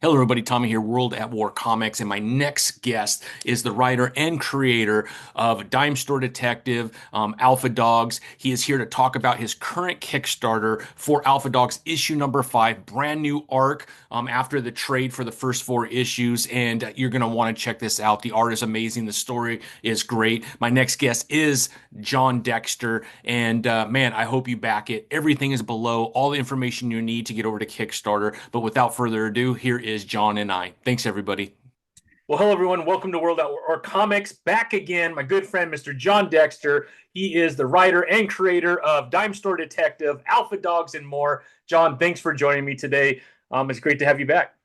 Hello, everybody. Tommy here, World at War Comics, and my next guest is the writer and creator of Dime Store Detective, Alpha Dogs. He is here to talk about his current Kickstarter for Alpha Dogs issue number 5, brand new arc after the trade for the first 4 issues, and you're going to want to check this out. The art is amazing. The story is great. My next guest is Jon Dexter, and man, I hope you back it. Everything is below, all the information you need to get over to Kickstarter. But without further ado, here is Jon and I. Thanks, everybody. Well, hello, everyone. Welcome to World at War Comics. Back again, my good friend, Mr. Jon Dexter. He is the writer and creator of Dime Store Detective, Alpha Dogs, and more. Jon, thanks for joining me today. It's great to have you back.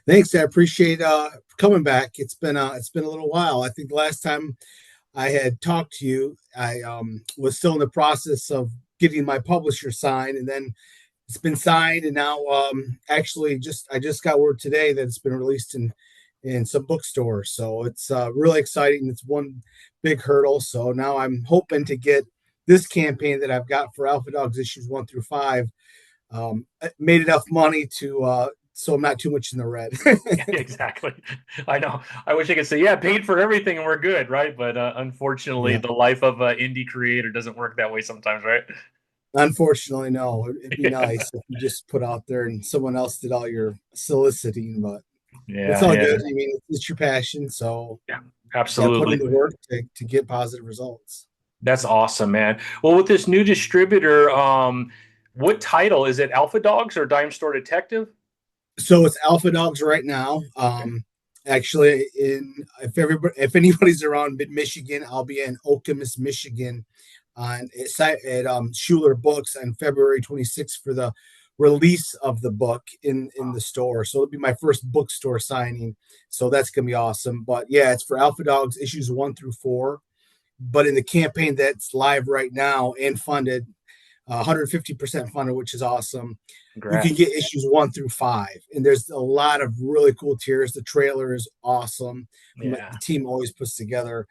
Thanks. I appreciate coming back. It's been a little while. I think the last time I had talked to you, I was still in the process of getting my publisher signed, and then it's been signed, and now actually I just got word today that it's been released in some bookstores. So it's really exciting. It's one big hurdle. So now I'm hoping to get this campaign that I've got for Alpha Dogs issues 1 through 5 made enough money to so I'm not too much in the red. Exactly. I know. I wish I could say, yeah, paid for everything and we're good, right? But unfortunately, Yeah. the life of an indie creator doesn't work that way sometimes, right? Unfortunately, no. It'd be nice if you just put out there and someone else did all your soliciting, but it's Yeah, all yeah, good. I mean, it's your passion, so yeah, got to put in absolutely. the work to get positive results. That's awesome, man. Well, with this new distributor, what title is it? Alpha Dogs or Dime Store Detective? So it's Alpha Dogs right now. Okay. Actually, if anybody's around mid Michigan, I'll be in Okemos, Michigan, on at Schuler Books on February 26th for the release of the book in the store. So it'll be my first bookstore signing. So that's gonna be awesome. But yeah, it's for Alpha Dogs issues 1 through 4. But in the campaign that's live right now and funded, 150% funded, which is awesome. You can Congrats. get issues 1 through 5, and there's a lot of really cool tiers. The trailer is awesome. Yeah. The team always puts together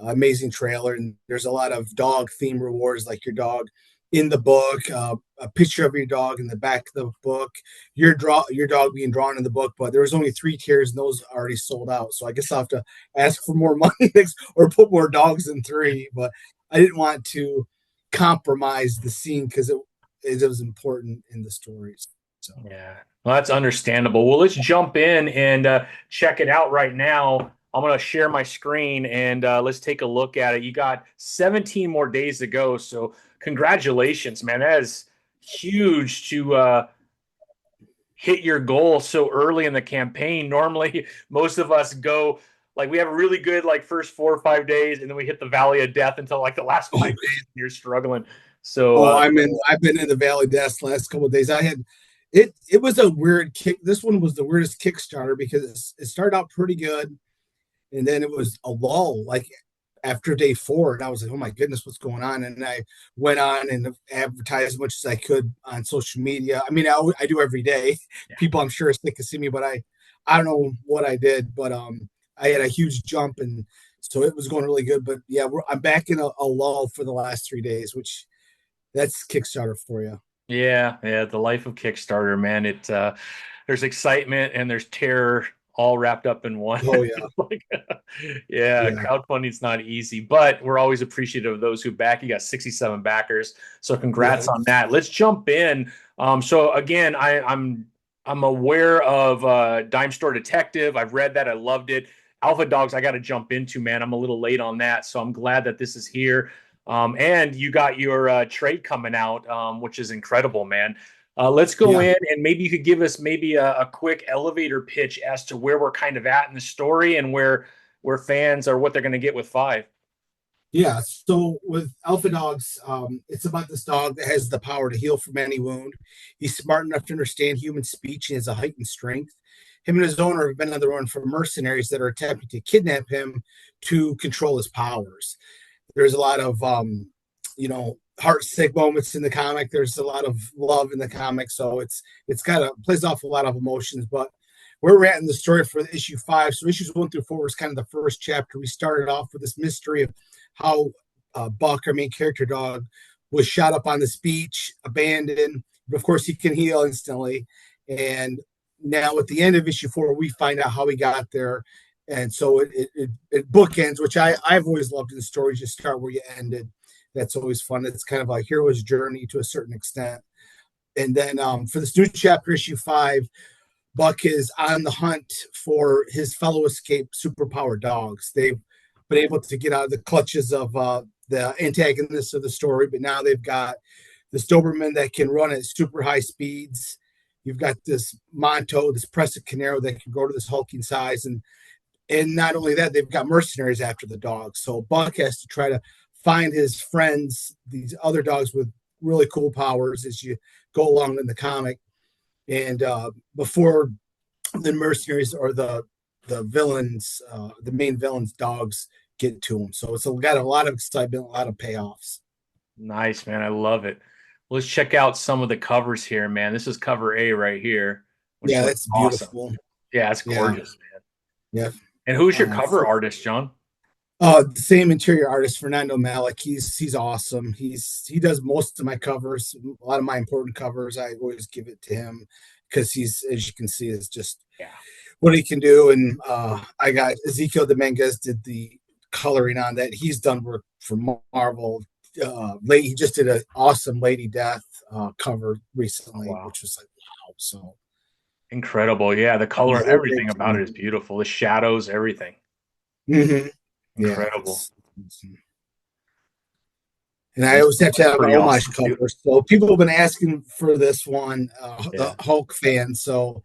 amazing trailer, and there's a lot of dog theme rewards, like your dog in the book, a picture of your dog in the back of the book, your dog being drawn in the book. But there was only 3 tiers, and those are already sold out. So I guess I'll have to ask for more money or put more dogs in 3. But I didn't want to compromise the scene because it was important in the stories. So Yeah. Well, that's understandable. Well, let's jump in and check it out right now. I'm going to share my screen and let's take a look at it. You got 17 more days to go. So, congratulations, man. That is huge to hit your goal so early in the campaign. Normally, most of us go like we have a really good like first 4 or 5 days, and then we hit the valley of death until like the last 5 days, and you're struggling. So, I've been in the Valley Death the last couple of days. I had it was a weird kick. This one was the weirdest Kickstarter because it started out pretty good, and then it was a lull like after day 4, and I was like, oh my goodness, what's going on? And I went on and advertised as much as I could on social media. I mean, I do every day. yeah. People I'm sure are sick to see me, but I don't know what I did, but I had a huge jump, and so it was going really good. But yeah, I'm back in a lull for the last 3 days, which that's Kickstarter for you. Yeah, yeah, the life of Kickstarter, man. There's excitement and there's terror all wrapped up in one. Oh yeah, Like, yeah, yeah, crowdfunding's not easy, but we're always appreciative of those who back. You got 67 backers, so yeah. congrats on that. Let's jump in. So again, I'm aware of Dime Store Detective. I've read that. I loved it. Alpha Dogs, I got to jump into, man. I'm a little late on that, so I'm glad that this is here. And you got your trade coming out, which is incredible, man. Let's go Yeah. in and maybe you could give us maybe a quick elevator pitch as to where we're kind of at in the story and where fans are what they're going to get with 5. Yeah. So with Alpha Dogs, it's about this dog that has the power to heal from any wound. He's smart enough to understand human speech and has a heightened strength. Him and his owner have been on the run from mercenaries that are attempting to kidnap him to control his powers. There's a lot of heart sick moments in the comic. There's a lot of love in the comic, so it's got a plays off a lot of emotions. But where we're at in the story for issue 5, so issues 1 through 4 was kind of the first chapter. We started off with this mystery of how Buck, our main character dog, was shot up on this beach, abandoned. But of course, he can heal instantly, and now at the end of issue 4, we find out how he got there. And so it bookends, which I've always loved in stories. You start where you ended. That's always fun. It's kind of a hero's journey to a certain extent. And then for this new chapter, issue 5, Buck is on the hunt for his fellow escaped superpower dogs. They've been able to get out of the clutches of the antagonists of the story, but now they've got this Doberman that can run at super high speeds. You've got this Monto, this Presa Canaro that can grow to this hulking size, and not only that, they've got mercenaries after the dogs. So Buck has to try to find his friends, these other dogs with really cool powers, as you go along in the comic. And before the mercenaries or the villains, the main villains' dogs get to him. So it's got a lot of excitement, a lot of payoffs. Nice, man. I love it. Let's check out some of the covers here, man. This is cover A right here, which Yeah, looks that's awesome. beautiful. Yeah, it's Yeah, gorgeous, man. yeah. And who's your cover artist, John? The same interior artist, Fernando Malik. He's awesome. He does most of my covers, a lot of my important covers. I always give it to him because he's, as you can see, is just Yeah. what he can do. And I got Ezekiel Dominguez did the coloring on that. He's done work for Marvel. He just did an awesome Lady Death cover recently, Wow. which was like wow. So Incredible. Yeah, the color, yeah, everything about it is beautiful. The shadows, everything. Mm-hmm. Incredible. Yeah, and I always have to have an Pretty homage awesome, cover. So people have been asking for this one, the yeah. Hulk fan. So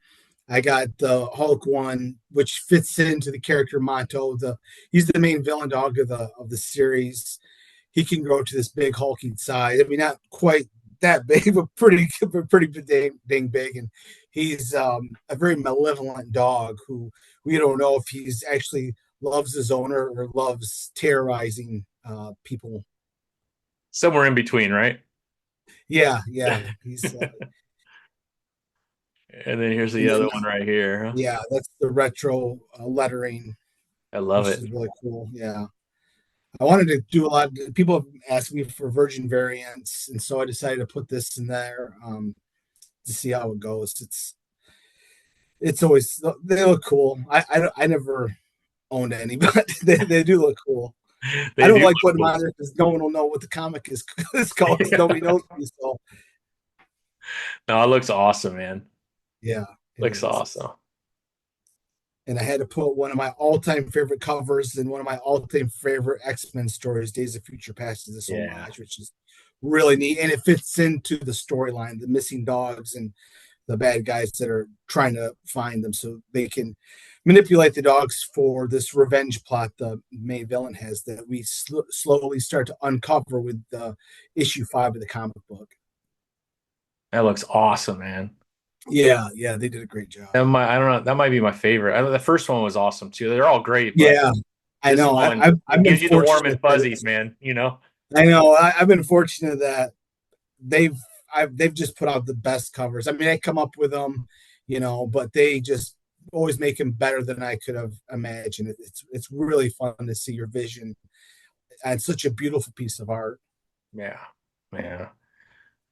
I got the Hulk one, which fits into the character Monto. He's the main villain dog of the series. He can grow to this big hulking size. I mean, not quite that big, but pretty dang big. And he's a very malevolent dog who we don't know if he's actually loves his owner or loves terrorizing people. Somewhere in between, right? Yeah. He's And then here's the and then other one right here. Huh? yeah, that's the retro lettering, I love which it. is really cool. Yeah, I wanted to do a lot. People have asked me for virgin variants, and so I decided to put this in there to see how it goes. It's always they look cool. I never owned any, but they do look cool. I They don't do like look putting them cool. on there because no one will know what the comic is called because nobody knows me. So No, it looks awesome, man. yeah, it Looks is. awesome. And I had to put one of my all-time favorite covers and one of my all-time favorite X-Men stories, Days of Future Past, to this Yeah. homage, which is really neat. And it fits into the storyline, the missing dogs and the bad guys that are trying to find them so they can manipulate the dogs for this revenge plot the main villain has that we slowly start to uncover with issue 5 of the comic book. That looks awesome, man. Yeah, they did a great job. I don't know. That might be my favorite. The first one was awesome too. They're all great, but Yeah, I this know. one I've been gives you the warm fortunate and fuzzies, man. You know? I know. I've been fortunate that they've they've just put out the best covers. I mean, I come up with them, but they just always make them better than I could have imagined. It's really fun to see your vision and such a beautiful piece of art. Yeah. Yeah.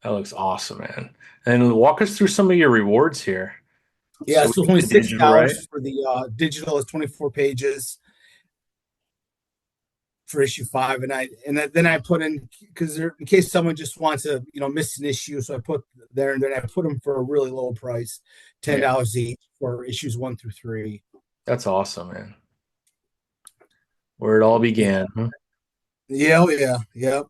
That looks awesome, man. And walk us through some of your rewards here. Yeah, So so we it's only did the six digital, right? dollars for the digital is 24 pages for issue 5, and then I put in because in case someone just wants to miss an issue, so I put there and then I put them for a really low price, Yeah. $10 each for issues 1 through 3. That's awesome, man. Where it all began. Huh? Yeah, oh yeah, yep.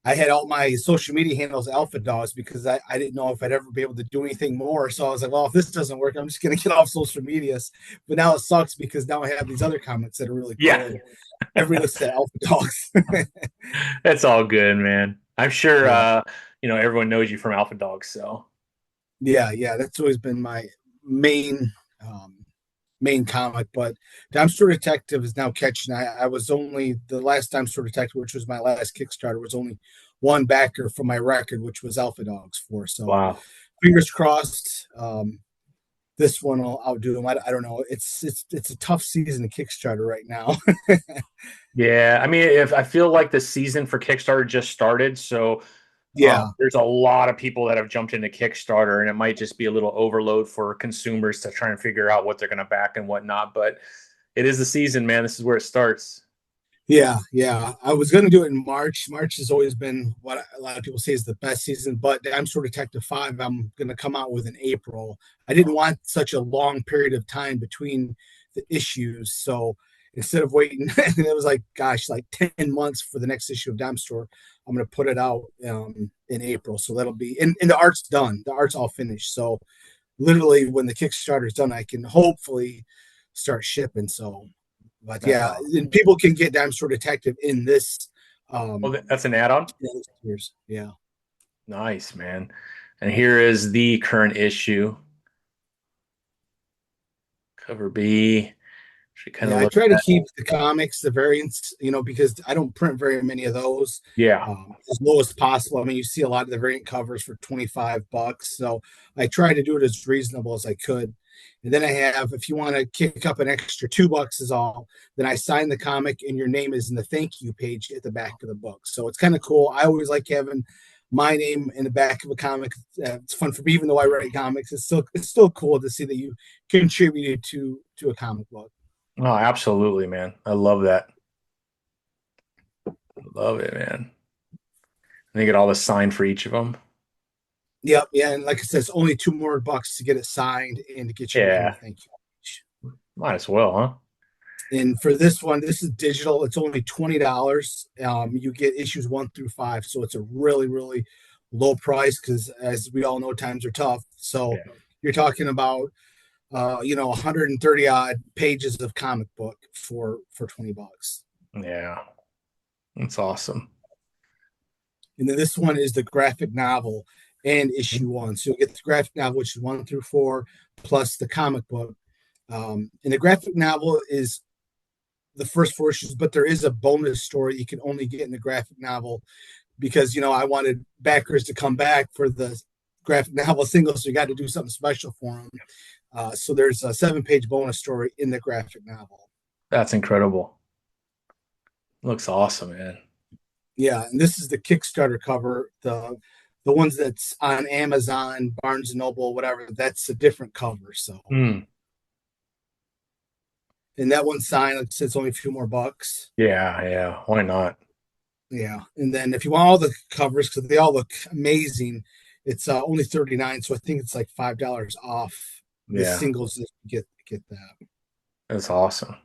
I had all my social media handles Alpha Dogs because I didn't know if I'd ever be able to do anything more. So I was like, well, if this doesn't work, I'm just going to get off social medias. But now it sucks because now I have these other comments that are really cool. Yeah. And everybody looks at Alpha Dogs. That's all good, man. I'm sure Yeah. everyone knows you from Alpha Dogs, so Yeah. That's always been my main main comic. But Dime Store Detective is now catching. I was only the last Dime Store Detective, which was my last Kickstarter, was only one backer for my record, which was Alpha Dogs 4. So wow. fingers crossed. This one will outdo them. I don't know. It's a tough season to Kickstarter right now. Yeah, I mean, if I feel like the season for Kickstarter just started, so Yeah, There's a lot of people that have jumped into Kickstarter, and it might just be a little overload for consumers to try and figure out what they're going to back and whatnot. But it is the season, man. This is where it starts. yeah. I was going to do it in March. March has always been what a lot of people say is the best season, but I'm sort of Detective 5. I'm going to come out with in April. I didn't want such a long period of time between the issues. So instead of waiting, and it was like, gosh, like 10 months for the next issue of Dime Store, I'm going to put it out in April. So that'll be, and the art's done. The art's all finished. So literally when the Kickstarter is done, I can hopefully start shipping. So but That's yeah, awesome. and people can get Dime Store Detective in this Oh, that's an add-on. years. Yeah. Nice, man. And here is the current issue. Cover B. She kind of Yeah, I look try to at. keep the comics, the variants, because I don't print very many of those, Yeah. as low as possible. I mean, you see a lot of the variant covers for $25, so I try to do it as reasonable as I could. And then I have, if you want to kick up an extra $2 is all, then I sign the comic and your name is in the thank you page at the back of the book. So it's kind of cool. I always like having my name in the back of a comic. It's fun for me, even though I write comics. It's still cool to see that you contributed to a comic book. Oh, absolutely, man. I love that. Love it, man. And you get all the sign for each of them. Yep, yeah, and like I said, it's only two more bucks to get it signed and to get your name in the Yeah. thank you page. Might as well, huh? And for this one, this is digital. It's only $20. You get issues 1 through 5, so it's a really, really low price because, as we all know, times are tough. So Yeah. you're talking about 130 odd pages of comic book for $20. Yeah. That's awesome. And then this one is the graphic novel and issue one. So you get the graphic novel, which is 1 through 4, plus the comic book. And the graphic novel is the first 4 issues, but there is a bonus story you can only get in the graphic novel because I wanted backers to come back for the graphic novel single, so you got to do something special for them. So there's a 7-page bonus story in the graphic novel. That's incredible. Looks awesome, man. Yeah, and this is the Kickstarter cover. The ones that's on Amazon, Barnes and Noble, whatever. That's a different cover. So, Mm. and that one's signed. Like I said, it's only a few more bucks. Yeah, yeah. Why not? Yeah, and then if you want all the covers because they all look amazing, it's only 39. So I think it's like $5 off the Yeah, singles if you get that. that's awesome.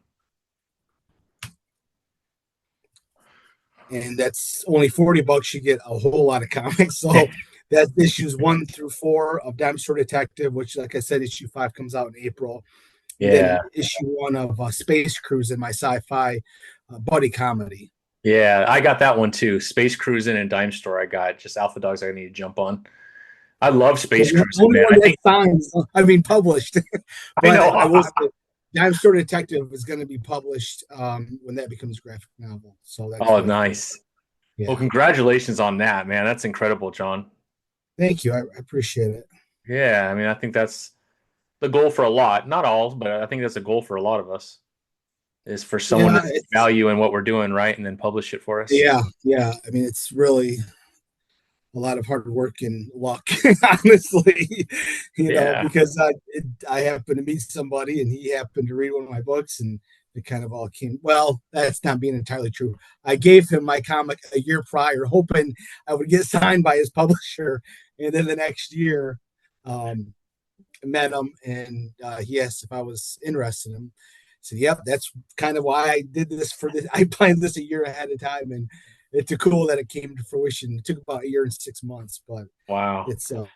And that's only $40. You get a whole lot of comics. So that's issues 1 through 4 of Dime Store Detective, which, like I said, issue 5 comes out in April. And Yeah, then issue 1 of Space Cruise in my sci-fi buddy comedy. yeah. I got that one too. Space Cruising and Dime Store. I got just Alpha Dogs. I need to jump on. I love So Space the Cruising, only man. one I that think signs, I mean, published. I But know. I will say, Dime Store Detective is going to be published when that becomes graphic novel. So that's Oh, really cool. nice. Well, Yeah. congratulations on that, man. That's incredible, John. Thank you. I appreciate it. Yeah, I mean, I think that's the goal for a lot. Not all, but I think that's a goal for a lot of us. Is for someone to Yeah. see value in what we're doing, right, and then publish it for us. Yeah. I mean, it's really a lot of hard work and luck, honestly, Yeah, because I happened to meet somebody and he happened to read one of my books and it kind of all came. Well, that's not being entirely true. I gave him my comic a year prior, hoping I would get signed by his publisher. And then the next year, um, I met him and he asked if I was interested in him. I said, yep, that's kind of why I did this for this. I planned this a year ahead of time and it's cool that it came to fruition. It took about a year and 6 months, but wow, it's it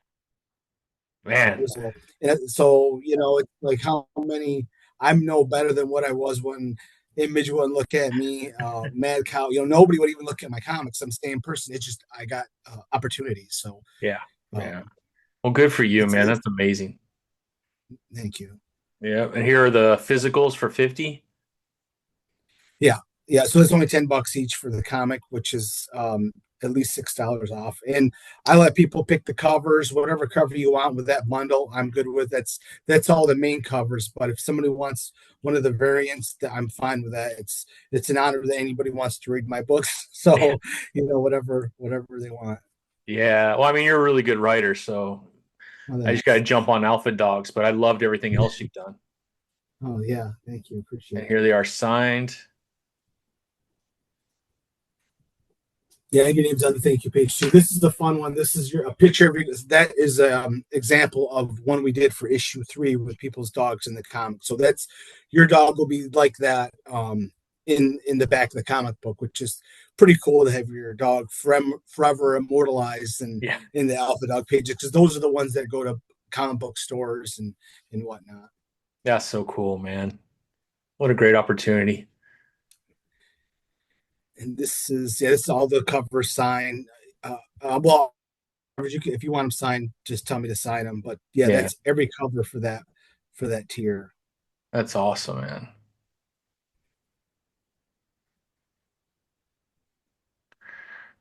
man. was a little. And so it's like how many. I'm no better than what I was when Image wouldn't look at me. Mad Cow, nobody would even look at my comics. I'm the same person. It's just I got opportunities. So Yeah, yeah. um, Well, good for you, man. it, That's amazing. thank you. Yeah, and here are the physicals for 50. Yeah, yeah. So it's only $10 each for the comic, which is at least $6 off. And I let people pick the covers, whatever cover you want with that bundle. I'm good with that's all the main covers. But if somebody wants one of the variants, I'm fine with that. It's an honor that anybody wants to read my books. So whatever they want. Yeah. Well, I mean, you're a really good writer, so Oh, I just got to thanks. jump on Alpha Dogs, but I loved everything else you've done. Oh yeah, thank you, And appreciate here it. they are signed. Yeah, your name's on the thank you page too. This is the fun one. This is a picture of it. That is example of one we did for issue 3 with people's dogs in the comic. So that's your dog will be like that in the back of the comic book, which is pretty cool to have your dog forever immortalized Yeah. in the Alpha Dog pages, because those are the ones that go to comic book stores and whatnot. That's so cool, man. What a great opportunity. And this is all the cover sign. Well, if you want them signed, just tell me to sign them. But yeah, Yeah. that's every cover for that tier. That's awesome, man.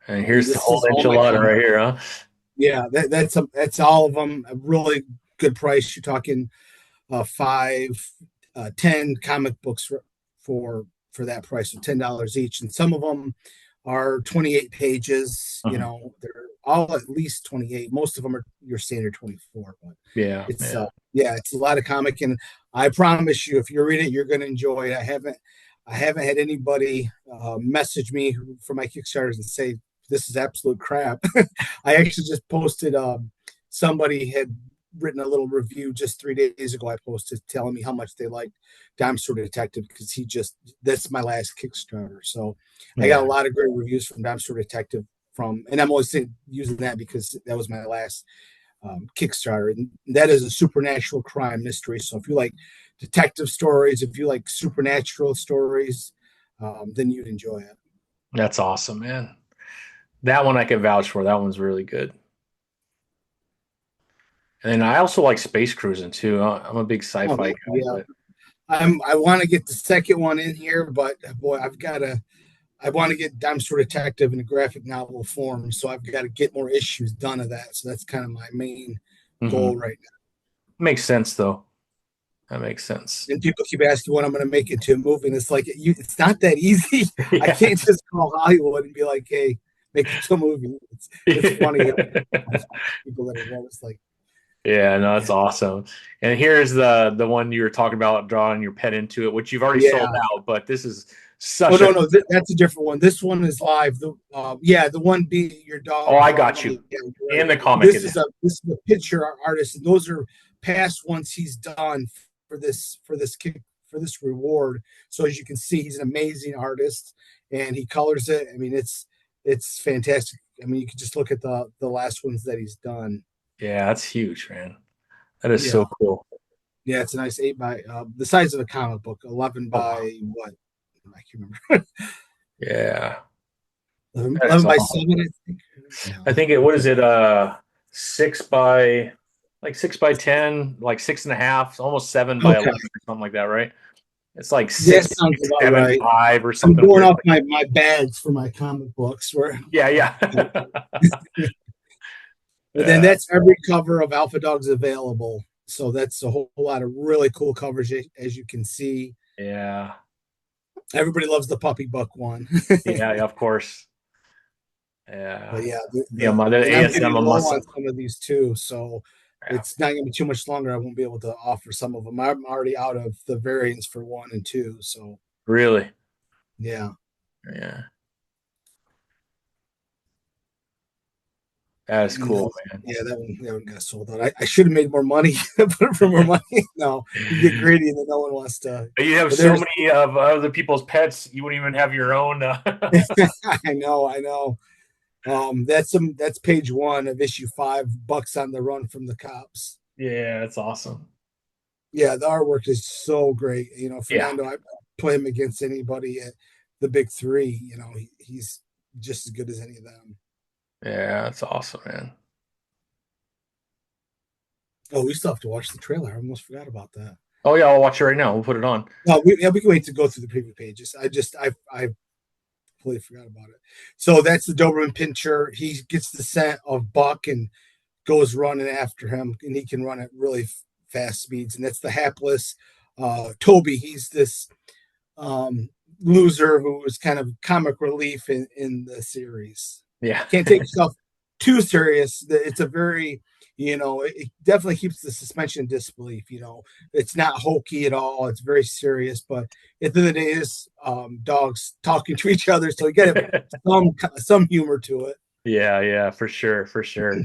And And here's the this whole is all my enchilada right comics. here, huh? Yeah, that's all of them. A really good price. You're talking 10 comic books for that price of $10 each, and some of them are 28 pages. You Mhm. know, they're all at least 28. Most of them are your standard 24, but Yeah, it's yeah. yeah, it's a lot of comic, and I promise you, if you read it, you're going to enjoy it. I haven't had anybody message me for my Kickstarters and say this is absolute crap. I actually just posted. Somebody had written a little review just 3 days ago. I posted telling me how much they liked Dime Store Detective, because that's my last Kickstarter. So I got Yeah. a lot of great reviews from Dime Store Detective and I'm always using that because that was my last Kickstarter, and that is a supernatural crime mystery. So if you like detective stories, if you like supernatural stories, then you'd enjoy it. That's awesome, man. That one I can vouch for. That one's really good. And then I also like space cruising too. I'm a big Oh sci-fi guy, yeah, but I want to get the second one in here, but boy, I want to get Dime Store Detective in a graphic novel form, so I've got to get more issues done of that. So that's kind of my main mhm. goal right now. Makes sense though. That makes sense. And people keep asking when I'm going to make it to a movie, and it's like it's not that easy. I Yeah. can't just call Hollywood and be like, "Hey, make it to a movie." It's funny people that are always like, Yeah, no, "Yeah, that's awesome. And here's the one you were talking about drawing your pet into it, which you've already sold yeah." out, but this is Oh such a no, that's a different one. This one is live. Yeah, the one being your oh, dog I drawing got on the you. yeah, you're right. In the comic edition. This is a picture artist, and those are past ones he's done for this reward. So as you can see, he's an amazing artist, and he colors it. I mean, it's fantastic. I mean, you can just look at the last ones that he's done. Yeah, that's huge, man. That is so Yeah, cool. yeah, it's a nice 8 by the size of a comic book, 11 Oh, wow. by what? I can't remember. Yeah. 11, That is 11 by awesome. 7, I think. I Yeah. think it what is it 6 by 10, like 6.5, almost 7 by 11 Okay. or something like that, right? It's like That six sounds about seven right. five or I'm something going weird off like my bags for my comic books. Where, yeah, yeah. and then Yeah. that's every cover of Alpha Dogs available. So that's a whole lot of really cool coverage, as you can see. Yeah. Everybody loves the puppy book one. Yeah, yeah, of course. But Yeah. yeah, Yeah, mother and I'm ASM getting a low on muscle. some of these too. So Yeah. it's not going to be too much longer. I won't be able to offer some of them. I'm already out of the variants for 1 and 2. So Really? yeah. Yeah. That is And then, cool, man. yeah, that one got sold out. I should have made more money, put it for more money. No, you get greedy and then no one wants to. You have But so there's, many of other people's pets, you wouldn't even have your own. I know. That's page 1 of issue 5. Bucks on the run from the cops. Yeah, that's awesome. Yeah, the artwork is so great. Yeah. Fernando, I play him against anybody at the big three. He's just as good as any of them. Yeah, that's awesome, man. Oh, we still have to watch the trailer. I almost forgot about that. Oh yeah, I'll watch it right now. We'll put it on. No, we can wait to go through the preview pages. I completely forgot about it. So that's the Doberman Pinscher. He gets the scent of Buck and goes running after him, and he can run at really fast speeds. And that's the hapless Toby. He's this loser who was kind of comic relief in the series. Yeah. Can't take yourself too serious. It's a very, it definitely keeps the suspension of disbelief. It's not hokey at all. It's very serious, but at the end of the day, it's dogs talking to each other, so you got some humor to it. Yeah, yeah, for sure, for sure.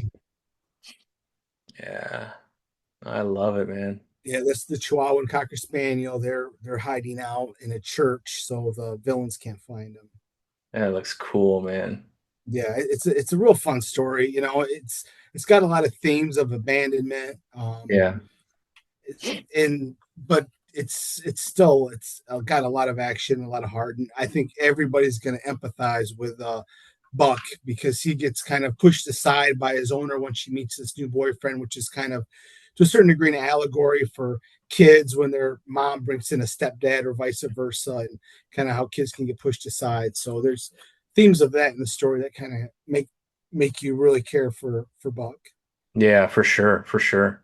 Yeah, I love it, man. Yeah, that's the Chihuahua and Cocker Spaniel. They're hiding out in a church, so the villains can't find them. That looks cool, man. Yeah, it's a real fun story. It's got a lot of themes of abandonment. Yeah, And but it's got a lot of action, a lot of heart, and I think everybody's going to empathize with Buck because he gets kind of pushed aside by his owner when she meets this new boyfriend, which is kind of to a certain degree an allegory for kids when their mom brings in a stepdad or vice versa, and kind of how kids can get pushed aside. So there's themes of that in the story that kind of make you really care for Buck. yeah, for sure, for sure.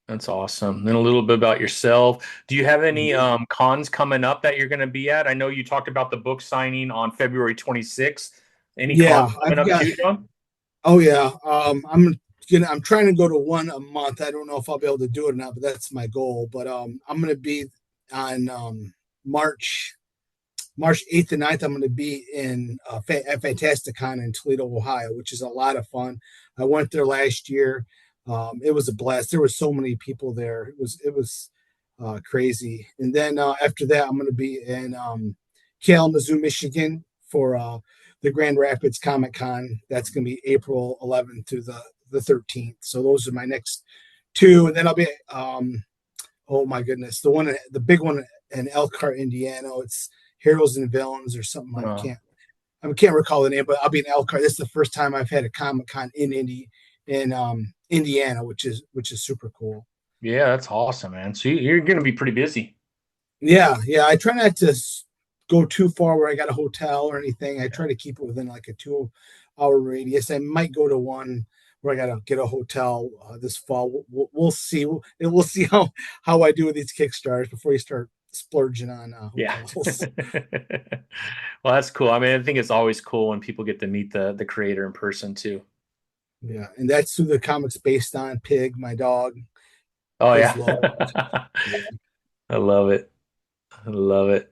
That's awesome. Then a little bit about yourself. Do you have any cons coming up that you're going to be at? I know you talked about the book signing on February 26th. Any cons Yeah, coming I've up got. too, John? Oh yeah. I'm trying to go to one a month. I don't know if I'll be able to do it or not, but that's my goal. But I'm gonna be on March March 8th and 9th. I'm gonna be in at Fantasticon in Toledo, Ohio, which is a lot of fun. I went there last year. It was a blast. There were so many people there. It was crazy. And then after that, I'm gonna be in Kalamazoo, Michigan for the Grand Rapids Comic Con. That's going to be April 11th through the 13th. So those are my next two, and then I'll be oh my goodness, the big one in Elkhart, Indiana. It's Heroes and Villains or something. Uh, I can't recall the name, but I'll be in Elkhart. This is the first time I've had a Comic Con in Indiana, which is super cool. yeah, that's awesome, man. So you're going to be pretty busy. Yeah, yeah. I try not to go too far where I got a hotel or anything. I try to keep it within like a 2 hour radius. I might go to one where I got to get a hotel this fall. We'll see. We'll see how I do with these Kickstarters before you start splurging on Yeah. hotels. Well, that's cool. I mean, I think it's always cool when people get to meet the creator in person too. Yeah, and that's who the comics based on. Pig, my dog, Oh his yeah. logo. Yeah. I love it. I love it.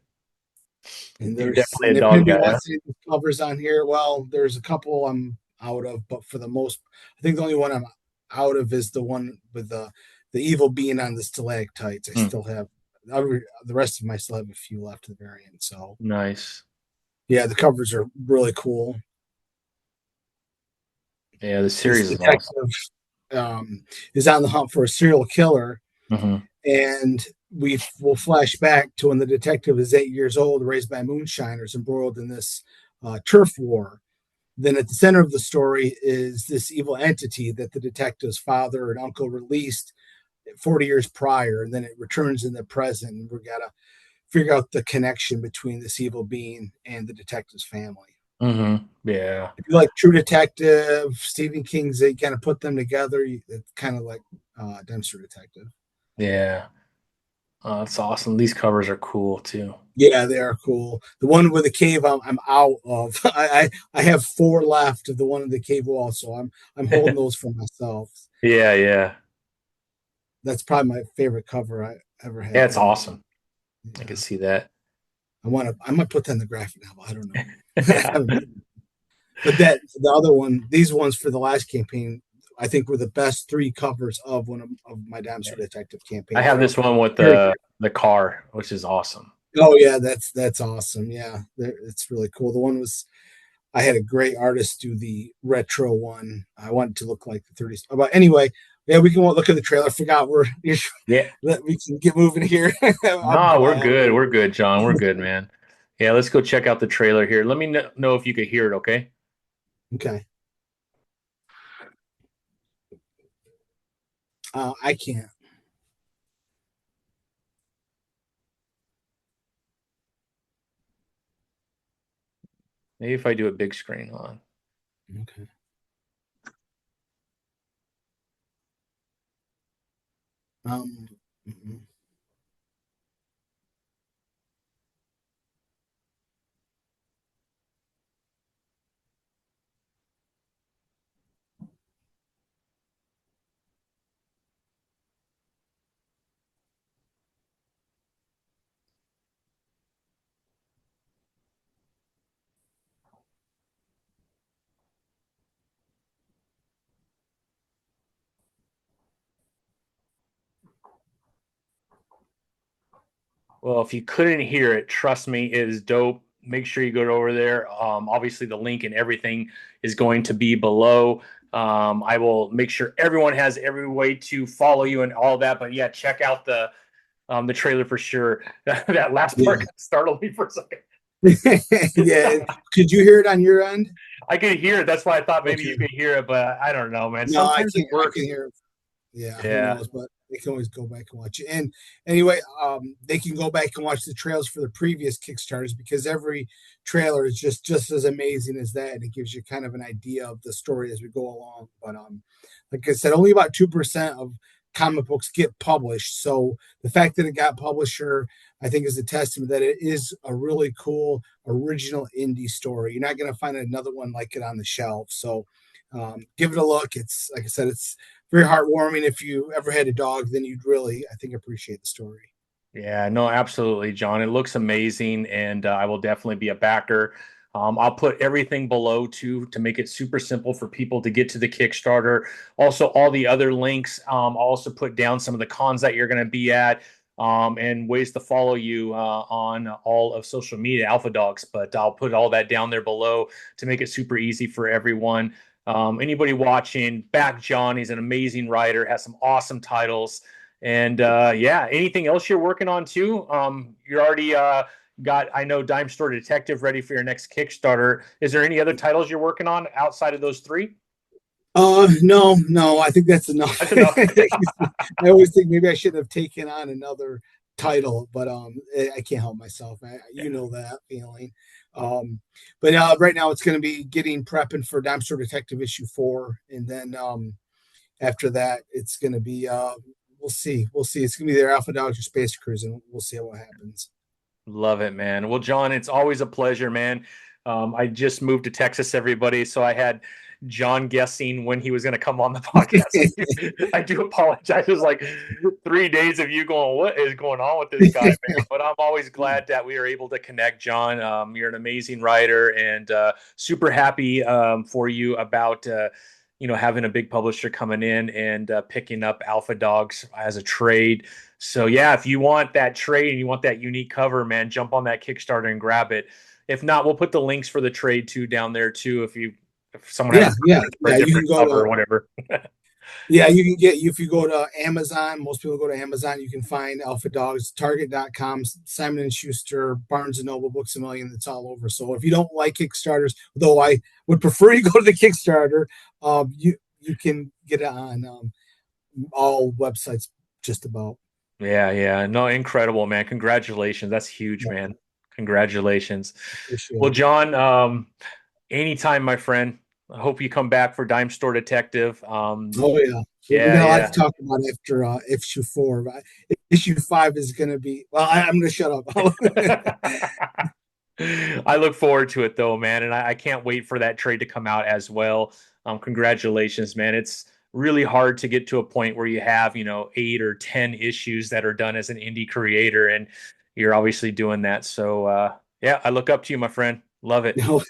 You're definitely And a if dog anybody guy, huh? wants any covers on here, well, there's a couple I'm out of, but for the most, I think the only one I'm out of is the one with the evil being on the stalactites. I Hmm. still have the rest of them. I still have a few left of the variant. So Nice. yeah, the covers are really cool. Yeah, the This series is awesome. detective is on the hunt for a serial killer, Hmm. and we will flash back to when the detective is 8 years old, raised by moonshiners, embroiled in this turf war. Then at the center of the story is this evil entity that the detective's father and uncle released 40 years prior, and then it returns in the present. And we've got to figure out the connection between this evil being and the detective's family. Yeah. If you like True Detective, Stephen King's, they kind of put them together. It's kind of like Dempster Detective. Yeah. That's awesome. These covers are cool too. Yeah, they are cool. The one with the cave, I'm out of. I have four left of the one in the cave wall, so I'm holding those for myself. Yeah, yeah. That's probably my favorite cover I ever Yeah, had it's done. awesome. I can Yeah, see that. I might put that in the graphic novel. I don't know. But the other one, these ones for the last campaign, I think were the best three covers of one of my Dinosaur Detective I campaigns. have They're this one with very the car, which is awesome. Oh yeah, that's awesome. Yeah, it's really cool. The one was I had a great artist do the retro one. I wanted to look like the 30s. But anyway, yeah, we can look at the trailer. I forgot Yeah. we can get moving here. No, we're good. We're good, John. We're good, man. Yeah, let's go check out the trailer here. Let me know if you could hear it, okay? Okay. I can't. Maybe if I do a big screen on. Okay. Um, mm-mm. Well, if you couldn't hear it, trust me, it is dope. Make sure you go over there. Obviously, the link and everything is going to be below. I will make sure everyone has every way to follow you and all that. But yeah, check out the trailer for sure. That last Yeah. part startled me for a second. Yeah. Could you hear it on your end? I could hear it. That's why I thought maybe Okay. you could hear it, but I don't know, man. No, I Sometimes it can't. I can works. hear it. Yeah, who Yeah. knows? But they can always go back and watch it. And anyway, they can go back and watch the trailers for the previous Kickstarters because every trailer is just as amazing as that, and it gives you kind of an idea of the story as we go along. But like I said, only about 2% of comic books get published. So the fact that it got publisher, I think, is a testament that it is a really cool original indie story. You're not going to find another one like it on the shelf. So give it a look. It's like I said, it's very heartwarming. If you ever had a dog, then you'd really, I think, appreciate the story. Yeah, no, absolutely, John. It looks amazing, and I will definitely be a backer. I'll put everything below too to make it super simple for people to get to the Kickstarter. Also, all the other links. I'll also put down some of the cons that you're going to be at, and ways to follow you on all of social media, Alpha Dogs. But I'll put all that down there below to make it super easy for everyone. Anybody watching, back John. He's an amazing writer, has some awesome titles. And yeah, anything else you're working on too? You're already got, I know, Dime Store Detective ready for your next Kickstarter. Is there any other titles you're working on outside of those three? No, I think that's enough. That's enough. I always think maybe I should have taken on another title, but I can't help myself. You Yeah. know that feeling. Um, but right now it's going to be getting prepping for Dime Store Detective issue 4, and then after that it's going to be we'll see. It's going to be their Alpha Dogs or Space Cruising. We'll see what happens. Love it, man. Well, John, it's always a pleasure, man. I just moved to Texas, everybody, so I had John guessing when he was going to come on the podcast. I do apologize. It was like 3 days of you going, "What is going on with this guy, man?" But I'm always glad that we are able to connect, John. You're an amazing writer, and super happy for you about having a big publisher coming in and picking up Alpha Dogs as a trade. So yeah, if you want that trade and you want that unique cover, man, jump on that Kickstarter and grab it. If not, we'll put the links for the trade too down there too. If someone has Yeah, a yeah, preference for a yeah. You can different go cover or to whatever. You can get if you go to Amazon. Most people go to Amazon. You can find Alpha Dogs, Target.com, Simon and Schuster, Barnes and Noble, Books a Million. It's all over. So if you don't like Kickstarters, though I would prefer you go to the Kickstarter, you can get it on all websites just about. Yeah, yeah. No, incredible, man. Congratulations. That's huge, Yeah, man. Congratulations. appreciate Well, it. John, anytime, my friend. I hope you come back for Dime Store Detective. Oh yeah, we Yeah, got a lot to yeah. talk about after issue 4. But issue 5 is going to be. Well, I'm going to shut up. I look forward to it though, man, and I can't wait for that trade to come out as well. Congratulations, man. It's really hard to get to a point where you have, 8 or 10 issues that are done as an indie creator, and you're obviously doing that. So, yeah, I look up to you, my friend. Love it. No,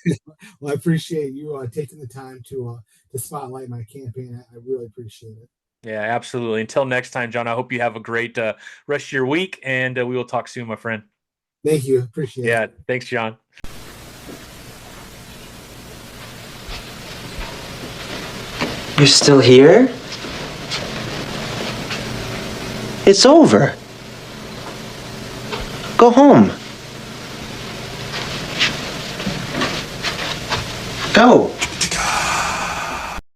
well, I appreciate you taking the time to spotlight my campaign. I really appreciate it. Yeah, absolutely. Until next time, John, I hope you have a great rest of your week, and we will talk soon, my friend. Thank you. Appreciate it. Yeah, thanks, John. You're still here? It's over. Go home. Go.